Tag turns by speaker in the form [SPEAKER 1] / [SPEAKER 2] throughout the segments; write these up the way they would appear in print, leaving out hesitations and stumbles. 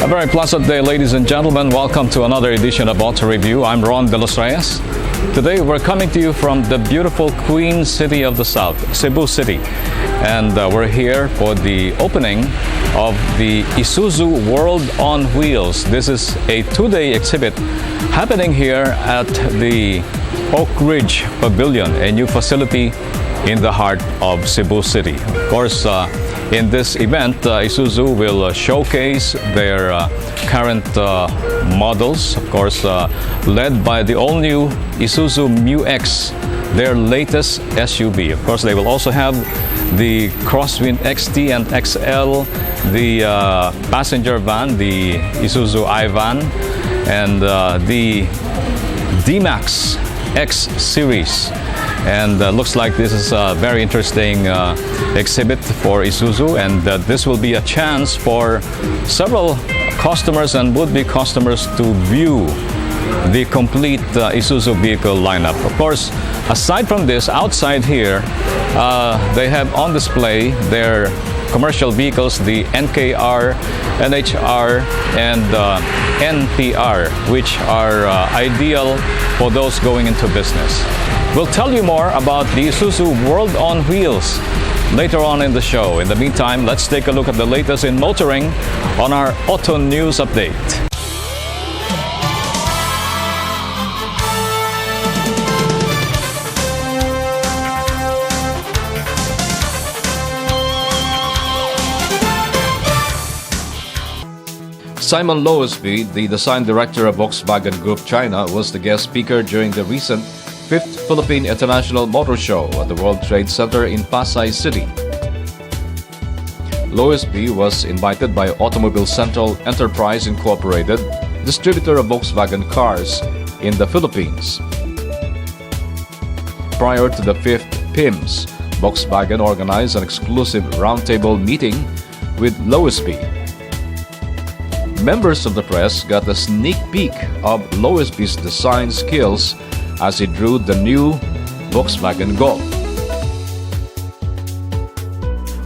[SPEAKER 1] A very pleasant day, ladies and gentlemen. Welcome to another edition of Auto Review. I'm Ron De Los Reyes. Today we're coming to you from the beautiful Queen City of the South, Cebu City. And we're here for the opening of the Isuzu World on Wheels. This is a two-day exhibit happening here at the Oak Ridge Pavilion, a new facility in the heart of Cebu City. Of course, in this event, Isuzu will showcase their current models, of course, led by the all-new Isuzu Mu-X, their latest SUV. Of course, they will also have the Crosswind XT and XL, the passenger van, the Isuzu i-Van, and the D-Max X Series. And looks like this is a very interesting exhibit for Isuzu, and this will be a chance for several customers and would-be customers to view the complete Isuzu vehicle lineup. Of course, aside from this, outside here, they have on display their commercial vehicles, the NKR, NHR, and NPR, which are ideal for those going into business. We'll tell you more about the Isuzu World on Wheels later on in the show. In the meantime, let's take a look at the latest in motoring on our Auto News Update.
[SPEAKER 2] Simon Loasby, the design director of Volkswagen Group China, was the guest speaker during the recent 5th Philippine International Motor Show at the World Trade Center in Pasay City. Loasby was invited by Automobile Central Enterprise Incorporated, distributor of Volkswagen cars in the Philippines. Prior to the 5th PIMS, Volkswagen organized an exclusive roundtable meeting with Loasby. Members of the press got a sneak peek of Loasby's design skills as he drew the new Volkswagen Golf.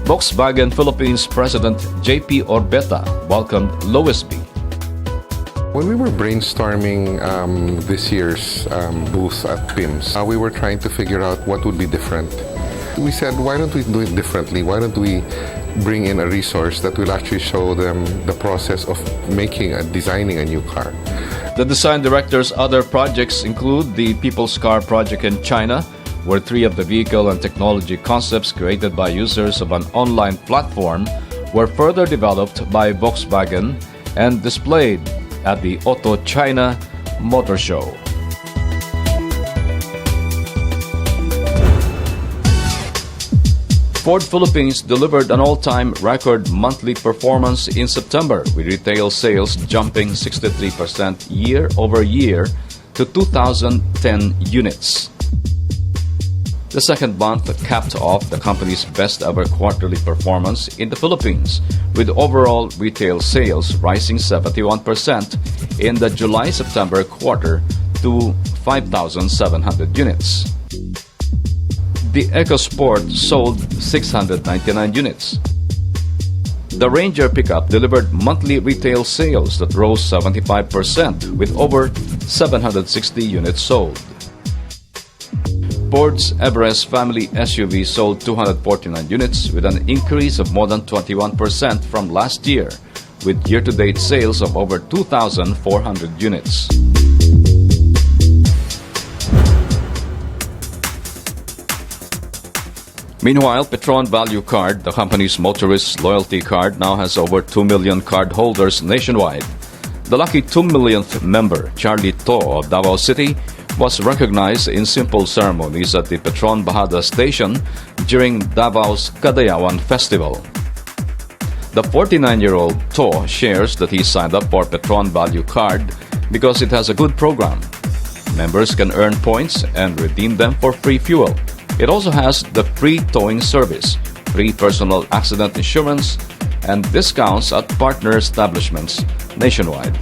[SPEAKER 2] Volkswagen Philippines President JP Orbeta welcomed Loasby.
[SPEAKER 3] When we were brainstorming this year's booth at PIMS, we were trying to figure out what would be different. We said, why don't we do it differently? Why don't we bring in a resource that will actually show them the process of making and designing a new car?
[SPEAKER 2] The design director's other projects include the People's Car project in China, where 3 of the vehicle and technology concepts created by users of an online platform were further developed by Volkswagen and displayed at the Auto China Motor Show. Ford Philippines delivered an all-time record monthly performance in September, with retail sales jumping 63% year-over-year to 2,010 units. The second month capped off the company's best-ever quarterly performance in the Philippines, with overall retail sales rising 71% in the July-September quarter to 5,700 units. The EcoSport sold 699 units. The Ranger pickup delivered monthly retail sales that rose 75%, with over 760 units sold. Ford's Everest family SUV sold 249 units, with an increase of more than 21% from last year, with year-to-date sales of over 2,400 units. Meanwhile, Petron Value Card, the company's motorist loyalty card, now has over 2 million card holders nationwide. The lucky 2 millionth member, Charlie To of Davao City, was recognized in simple ceremonies at the Petron Bahada station during Davao's Kadayawan Festival. The 49-year-old To shares that he signed up for Petron Value Card because it has a good program. Members can earn points and redeem them for free fuel. It also has the free towing service, free personal accident insurance, and discounts at partner establishments nationwide.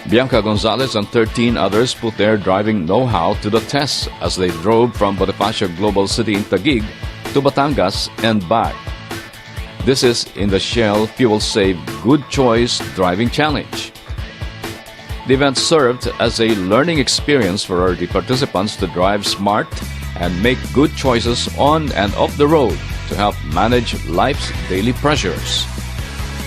[SPEAKER 2] Bianca Gonzales and 13 others put their driving know-how to the test as they drove from Bonifacio Global City in Taguig to Batangas and back. This is in the Shell Fuel Save Good Choice Driving Challenge. The event served as a learning experience for the participants to drive smart and make good choices on and off the road to help manage life's daily pressures.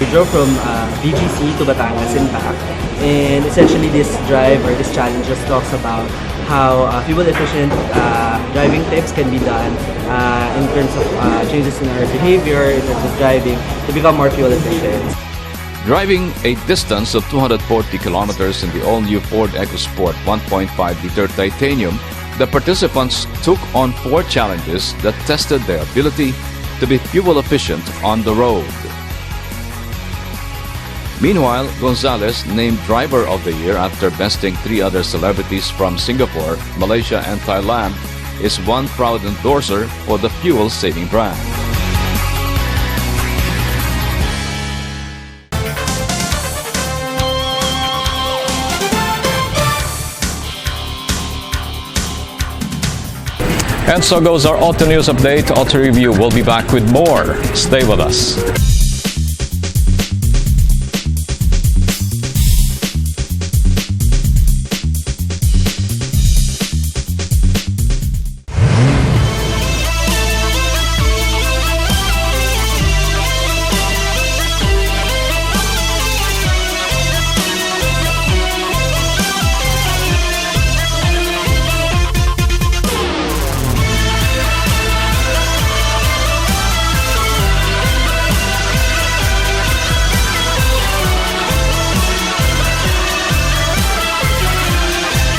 [SPEAKER 4] We drove from BGC to Batangas and back, and essentially this drive or this challenge just talks about how fuel-efficient driving tips can be done in terms of changes in our behavior, in terms of driving, to become more fuel-efficient.
[SPEAKER 2] Driving a distance of 240 kilometers in the all-new Ford EcoSport 1.5-liter Titanium, the participants took on 4 challenges that tested their ability to be fuel-efficient on the road. Meanwhile, Gonzales, named Driver of the Year after besting 3 other celebrities from Singapore, Malaysia, and Thailand, is one proud endorser for the fuel-saving brand.
[SPEAKER 1] And so goes our Auto News Update. Auto Review will be back with more. Stay with us.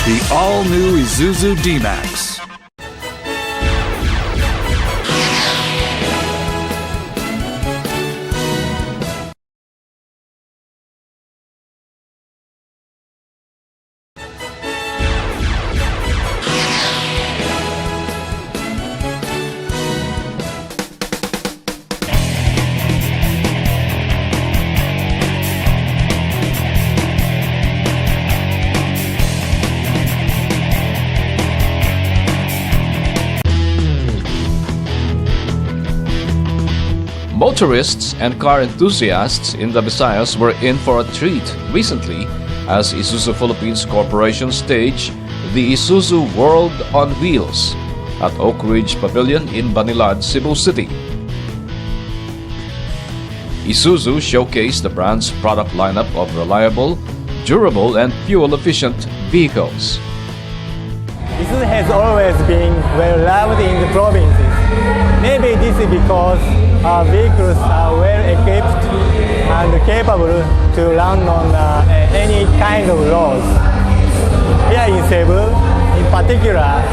[SPEAKER 5] The all-new Isuzu D-Max.
[SPEAKER 2] Motorists and car enthusiasts in the Visayas were in for a treat recently as Isuzu Philippines Corporation staged the Isuzu World on Wheels at Oak Ridge Pavilion in Banilad, Cebu City. Isuzu showcased the brand's product lineup of reliable, durable, and fuel-efficient vehicles.
[SPEAKER 6] Isuzu has always been well loved in the provinces. Maybe this is because our vehicles are well equipped and capable to run on any kind of roads. Here in Cebu, in particular,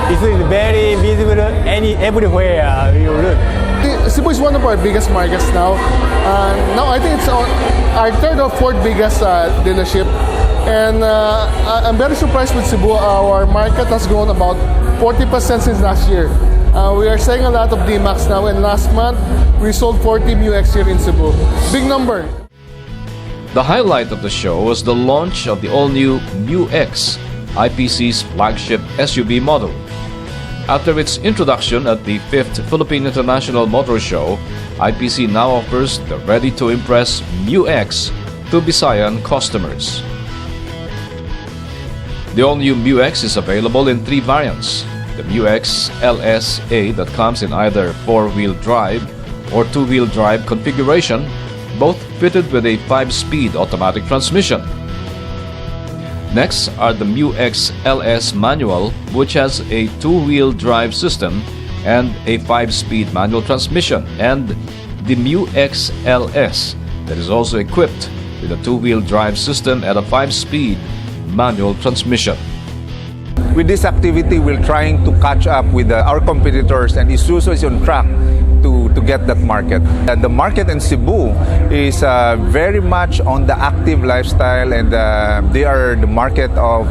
[SPEAKER 6] Isuzu is very visible everywhere you look.
[SPEAKER 7] Cebu is one of our biggest markets now. Now I think it's our third or fourth biggest dealership. And I'm very surprised with Cebu. Our market has grown about 40% since last year. We are selling a lot of D-Max now, and last month we sold 40 MU-X here in Cebu. Big number.
[SPEAKER 2] The highlight of the show was the launch of the all-new MU-X, IPC's flagship SUV model. After its introduction at the 5th Philippine International Motor Show, IPC now offers the ready-to-impress MU-X to Visayan customers. The all-new MU-X is available in 3 variants. The MU-X LS-A that comes in either 4-wheel drive or 2-wheel drive configuration, both fitted with a 5-speed automatic transmission. Next are the MU-X LS manual, which has a 2-wheel drive system and a 5-speed manual transmission, and the MU-X LS that is also equipped with a 2-wheel drive system and a 5-speed manual transmission.
[SPEAKER 8] With this activity, we're trying to catch up with our competitors, and Isuzu is on track to get that market. The market in Cebu is very much on the active lifestyle, and they are the market of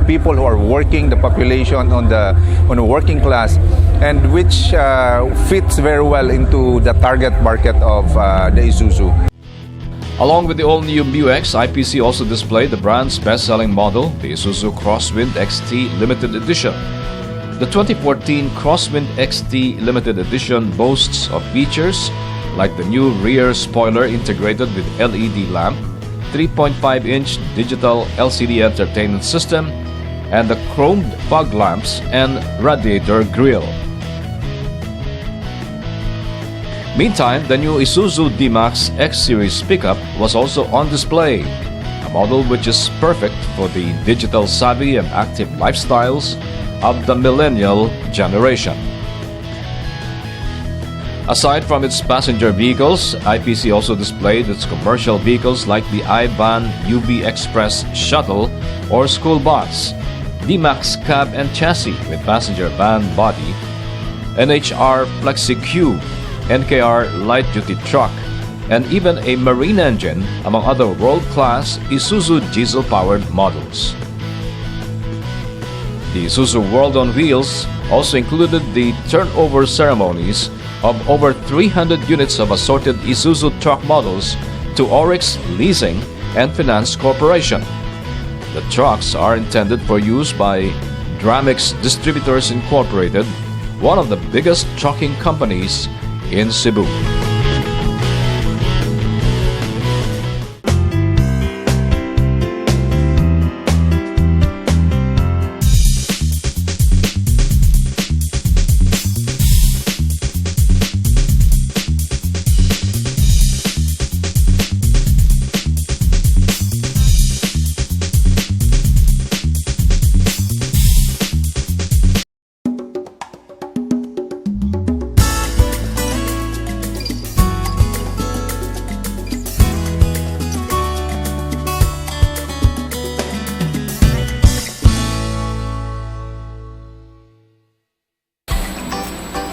[SPEAKER 8] people who are working, the population on the working class, and which fits very well into the target market of the Isuzu.
[SPEAKER 2] Along with the all-new MU-X, IPC also displayed the brand's best-selling model, the Isuzu Crosswind XT Limited Edition. The 2014 Crosswind XT Limited Edition boasts of features like the new rear spoiler integrated with LED lamp, 3.5-inch digital LCD entertainment system, and the chromed fog lamps and radiator grille. Meantime, the new Isuzu D-Max X-Series pickup was also on display, a model which is perfect for the digital savvy and active lifestyles of the millennial generation. Aside from its passenger vehicles, IPC also displayed its commercial vehicles like the I-Van UV Express Shuttle or school bus, D-Max Cab and Chassis with passenger van body, NHR Flexi Q, NKR light-duty truck, and even a marine engine, among other world-class Isuzu diesel-powered models. The Isuzu World on Wheels also included the turnover ceremonies of over 300 units of assorted Isuzu truck models to Oryx Leasing and Finance Corporation. The trucks are intended for use by Dramix Distributors Incorporated, one of the biggest trucking companies in Cebu.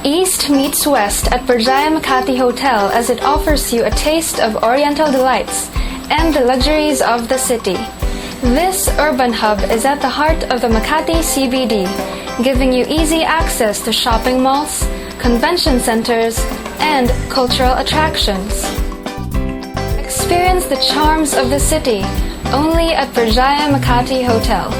[SPEAKER 9] East meets West at Berjaya Makati Hotel as it offers you a taste of Oriental delights and the luxuries of the city. This urban hub is at the heart of the Makati CBD, giving you easy access to shopping malls, convention centers, and cultural attractions. Experience the charms of the city only at Berjaya Makati Hotel.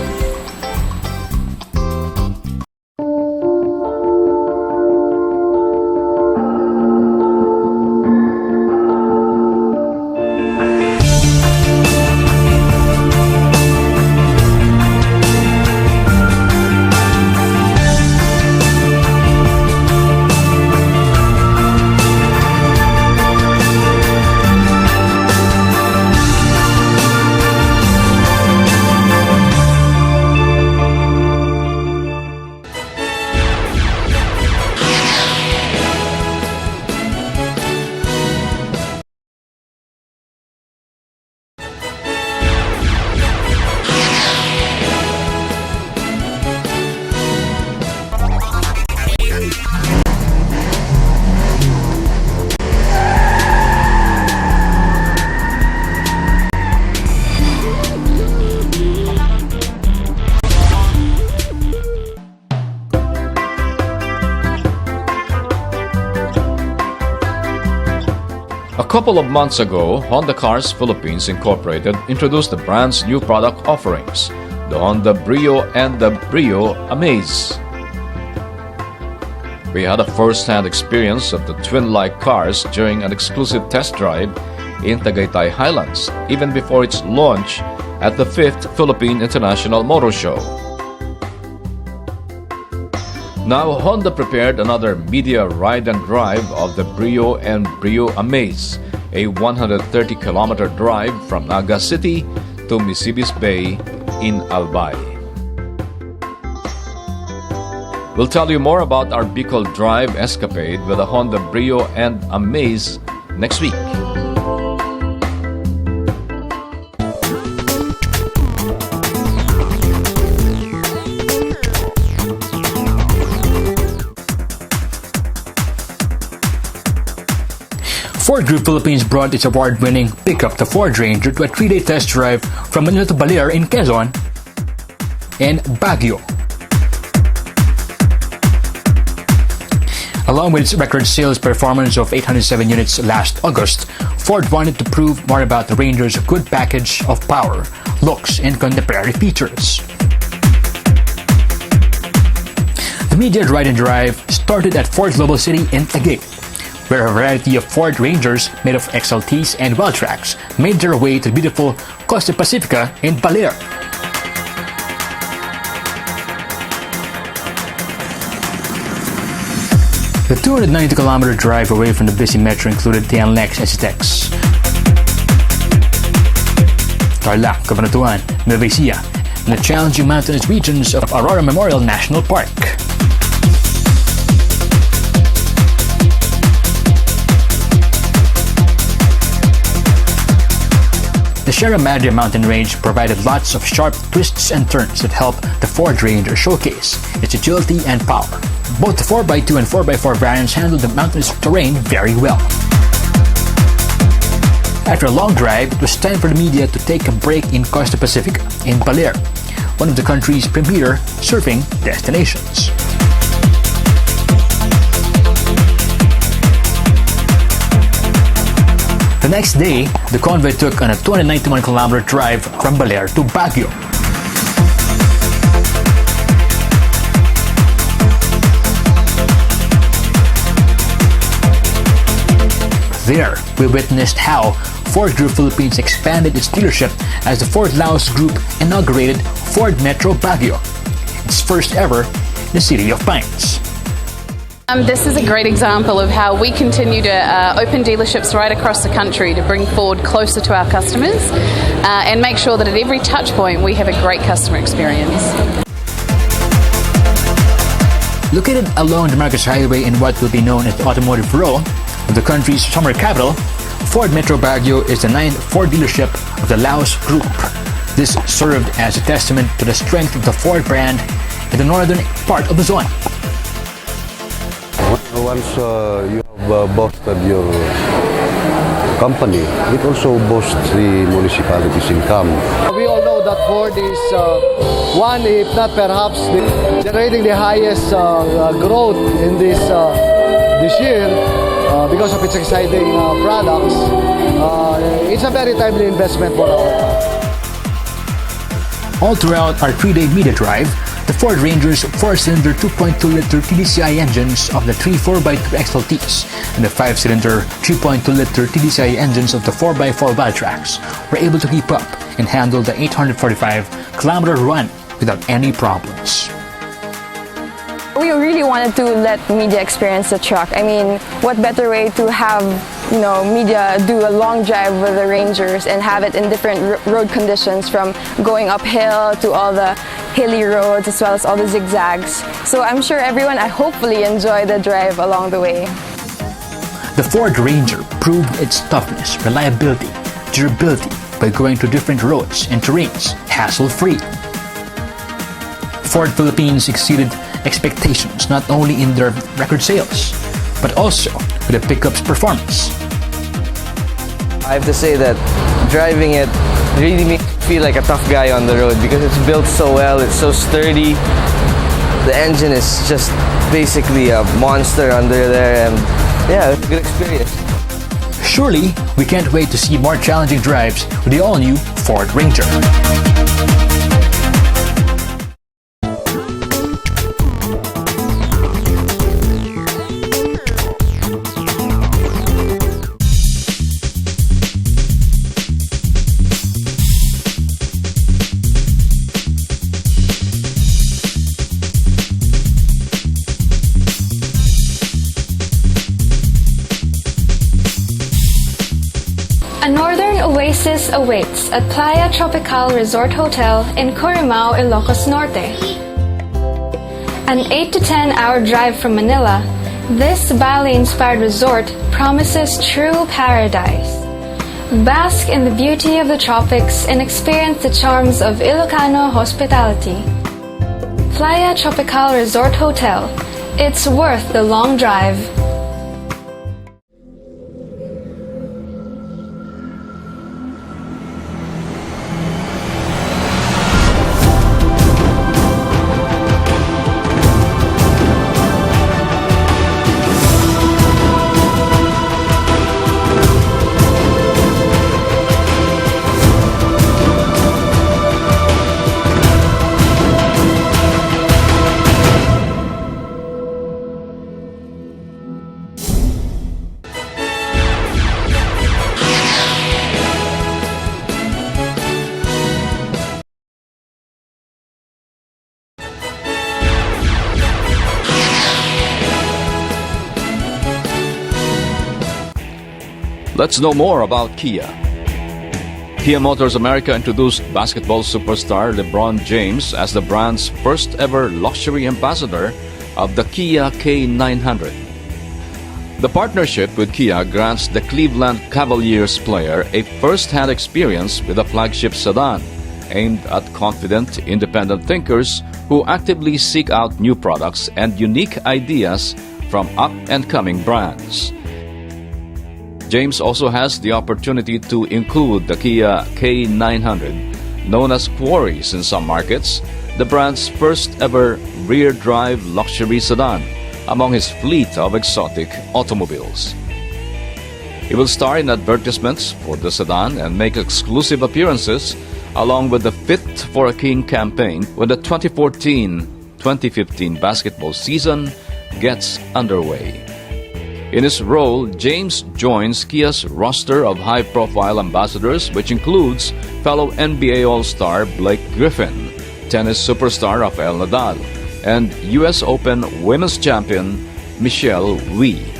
[SPEAKER 2] A couple of months ago, Honda Cars Philippines Incorporated introduced the brand's new product offerings, the Honda Brio and the Brio Amaze. We had a first-hand experience of the twin-like cars during an exclusive test drive in Tagaytay Highlands, even before its launch at the 5th Philippine International Motor Show. Now, Honda prepared another media ride and drive of the Brio and Brio Amaze, a 130-kilometer drive from Naga City to Misibis Bay in Albay. We'll tell you more about our Bicol Drive escapade with the Honda Brio and Amaze next week.
[SPEAKER 10] Ford Group Philippines brought its award-winning pickup, the Ford Ranger, to a 3-day test drive from Manila to Baler in Quezon and Baguio. Along with its record sales performance of 807 units last August, Ford wanted to prove more about the Ranger's good package of power, looks, and contemporary features. The media ride and drive started at Ford Global City in Taguig, where a variety of Ford Rangers made of XLTs and Wildtracks made their way to beautiful Costa Pacifica in Baler. The 290-kilometer drive away from the busy metro included the NLEX STX, Tarlac, Cabanatuan, Nueva Ecija, and the challenging mountainous regions of Aurora Memorial National Park. The Sierra Madre mountain range provided lots of sharp twists and turns that helped the Ford Ranger showcase its agility and power. Both the 4x2 and 4x4 variants handled the mountainous terrain very well. After a long drive, it was time for the media to take a break in Costa Pacifica in Baler, one of the country's premier surfing destinations. The next day, the convoy took on a 291-kilometer drive from Baler to Baguio. There, we witnessed how Ford Group Philippines expanded its dealership as the Ford Laos Group inaugurated Ford Metro Baguio, its first ever in the City of Pines.
[SPEAKER 11] This is a great example of how we continue to open dealerships right across the country to bring Ford closer to our customers and make sure that at every touch point we have a great customer experience.
[SPEAKER 10] Located along the Marcos Highway in what will be known as the Automotive Row of the country's summer capital, Ford Metro Baguio is the 9th Ford dealership of the Laos Group. This served as a testament to the strength of the Ford brand in the northern part of the zone.
[SPEAKER 12] Once you have boosted your company, it also boosts the municipality's income.
[SPEAKER 13] We all know that Ford is one, if not perhaps, generating the highest growth in this year because of its exciting products. It's a very timely investment for our company.
[SPEAKER 10] All throughout our 3-day media drive, the Ford Ranger's 4-cylinder 2.2-liter TDCI engines of the 3 4x2 XLTs and the 5-cylinder 3.2-liter TDCI engines of the 4x4 Wildtracks were able to keep up and handle the 845-kilometer run without any problems.
[SPEAKER 14] We really wanted to let media experience the truck. I mean, what better way to have media do a long drive with the Rangers and have it in different road conditions, from going uphill to all the hilly roads as well as all the zigzags. So I'm sure everyone hopefully enjoyed the drive along the way.
[SPEAKER 10] The Ford Ranger proved its toughness, reliability, durability by going to different roads and terrains hassle-free. Ford Philippines exceeded expectations not only in their record sales, but also with the pickup's performance.
[SPEAKER 15] I have to say that driving it really makes me feel like a tough guy on the road because it's built so well, it's so sturdy. The engine is just basically a monster under there, and yeah, it's a good experience.
[SPEAKER 10] Surely, we can't wait to see more challenging drives with the all-new Ford Ranger.
[SPEAKER 9] A northern oasis awaits at Playa Tropical Resort Hotel in Corimao, Ilocos Norte. An 8 to 10 hour drive from Manila, this Bali-inspired resort promises true paradise. Bask in the beauty of the tropics and experience the charms of Ilocano hospitality. Playa Tropical Resort Hotel. It's worth the long drive.
[SPEAKER 2] Let's know more about Kia. Kia Motors America introduced basketball superstar LeBron James as the brand's first ever luxury ambassador of the Kia K900. The partnership with Kia grants the Cleveland Cavaliers player a first-hand experience with a flagship sedan aimed at confident, independent thinkers who actively seek out new products and unique ideas from up-and-coming brands. James also has the opportunity to include the Kia K900, known as Quarries in some markets, the brand's first-ever rear-drive luxury sedan, among his fleet of exotic automobiles. He will star in advertisements for the sedan and make exclusive appearances along with the Fit for a King campaign when the 2014-2015 basketball season gets underway. In his role, James joins Kia's roster of high-profile ambassadors, which includes fellow NBA All-Star Blake Griffin, tennis superstar Rafael Nadal, and U.S. Open Women's Champion Michelle Wie.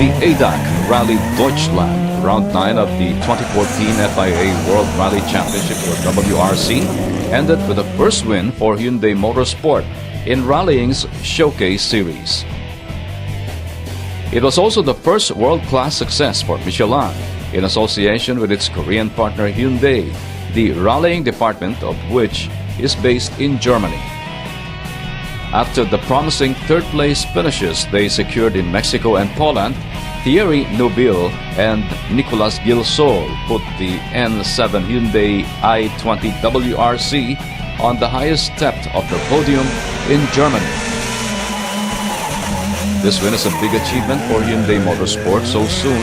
[SPEAKER 2] The ADAC Rally Deutschland, Round 9 of the 2014 FIA World Rally Championship, or WRC, ended with the first win for Hyundai Motorsport in rallying's Showcase Series. It was also the first world-class success for Michelin, in association with its Korean partner Hyundai, the rallying department of which is based in Germany. After the promising third-place finishes they secured in Mexico and Poland, Thierry Neuville and Nicolas Gilsol put the N7 Hyundai i20 WRC on the highest step of the podium in Germany. This win is a big achievement for Hyundai Motorsport so soon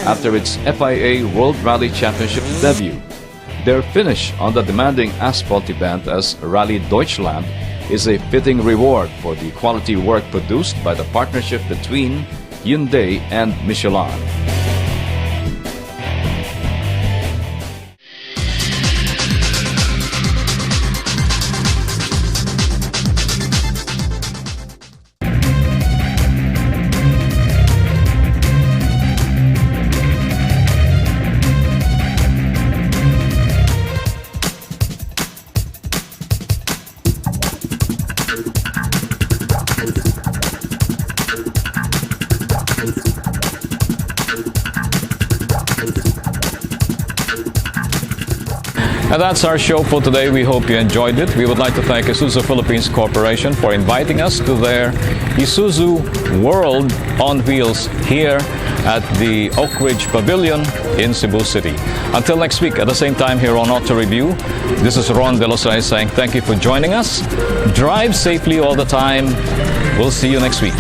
[SPEAKER 2] after its FIA World Rally Championship debut. Their finish on the demanding asphalt event as Rally Deutschland is a fitting reward for the quality work produced by the partnership between Hyundai and Michelin.
[SPEAKER 1] And that's our show for today. We hope you enjoyed it. We would like to thank Isuzu Philippines Corporation for inviting us to their Isuzu World on Wheels here at the Oak Ridge Pavilion in Cebu City. Until next week at the same time here on Auto Review, this is Ron De Los Reyes saying thank you for joining us. Drive safely all the time. We'll see you next week.